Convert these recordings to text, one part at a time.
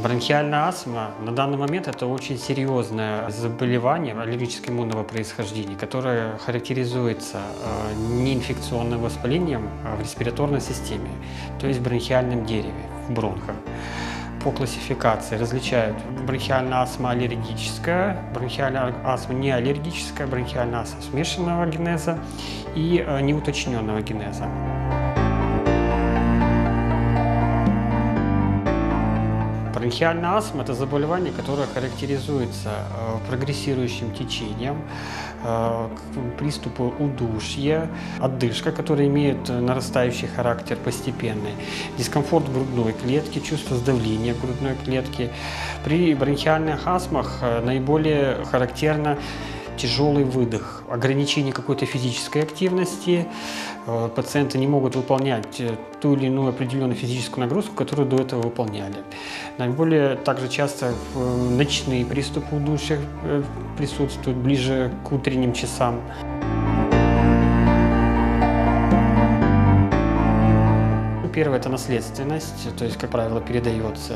Бронхиальная астма на данный момент это очень серьезное заболевание аллергическо-иммунного происхождения, которое характеризуется неинфекционным воспалением в респираторной системе, то есть в бронхиальном дереве, в бронхах. По классификации различают бронхиальная астма аллергическая, бронхиальная астма неаллергическая, бронхиальная астма смешанного генеза и неуточненного генеза. Бронхиальная астма – это заболевание, которое характеризуется прогрессирующим течением, приступы удушья, одышка, которая имеет нарастающий характер постепенный, дискомфорт в грудной клетке, чувство сдавления в грудной клетке. При бронхиальных астмах наиболее характерно тяжелый выдох, ограничение какой-то физической активности. Пациенты не могут выполнять ту или иную определенную физическую нагрузку, которую до этого выполняли. Наиболее также часто ночные приступы удушья присутствуют ближе к утренним часам. Первое – это наследственность, то есть, как правило, передается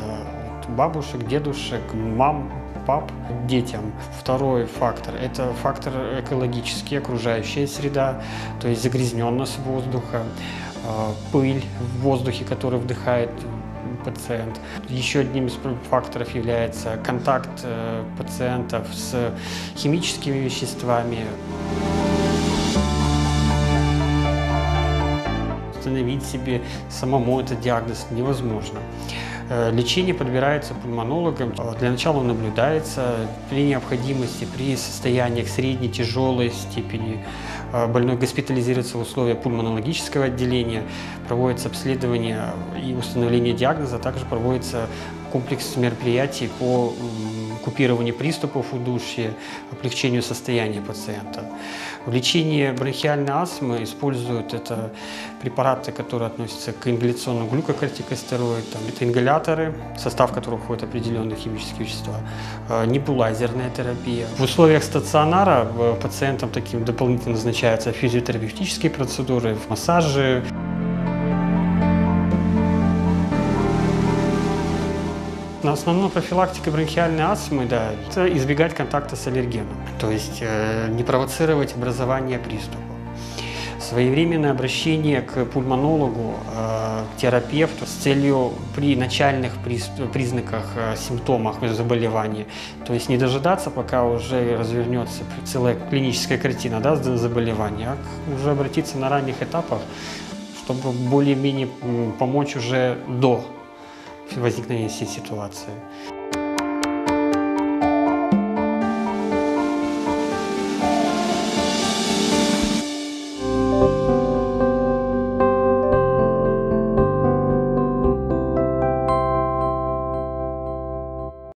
от бабушек, дедушек, мам, пап детям. Второй фактор – это фактор экологический, окружающая среда, то есть загрязненность воздуха, пыль в воздухе, который вдыхает пациент. Еще одним из факторов является контакт пациентов с химическими веществами. Установить себе самому этот диагноз невозможно. Лечение подбирается пульмонологом. Для начала он наблюдается. При необходимости, при состояниях средней, тяжелой степени больной госпитализируется в условиях пульмонологического отделения, проводится обследование и установление диагноза, также проводится комплекс мероприятий по купированию приступов удушья, облегчению состояния пациента. В лечении бронхиальной астмы используют препараты, которые относятся к ингаляционным глюкокортикостероидам. Это ингаляторы, в состав которых входят определенные химические вещества, небулайзерная терапия. В условиях стационара пациентам таким дополнительно назначаются физиотерапевтические процедуры, массажи. Основная профилактика бронхиальной астмы, это избегать контакта с аллергеном, то есть не провоцировать образование приступа. Своевременное обращение к пульмонологу, к терапевту с целью при начальных признаках, симптомах заболевания, то есть не дожидаться, пока уже развернется целая клиническая картина заболевания, а уже обратиться на ранних этапах, чтобы более-менее помочь уже до возникновения всей ситуации.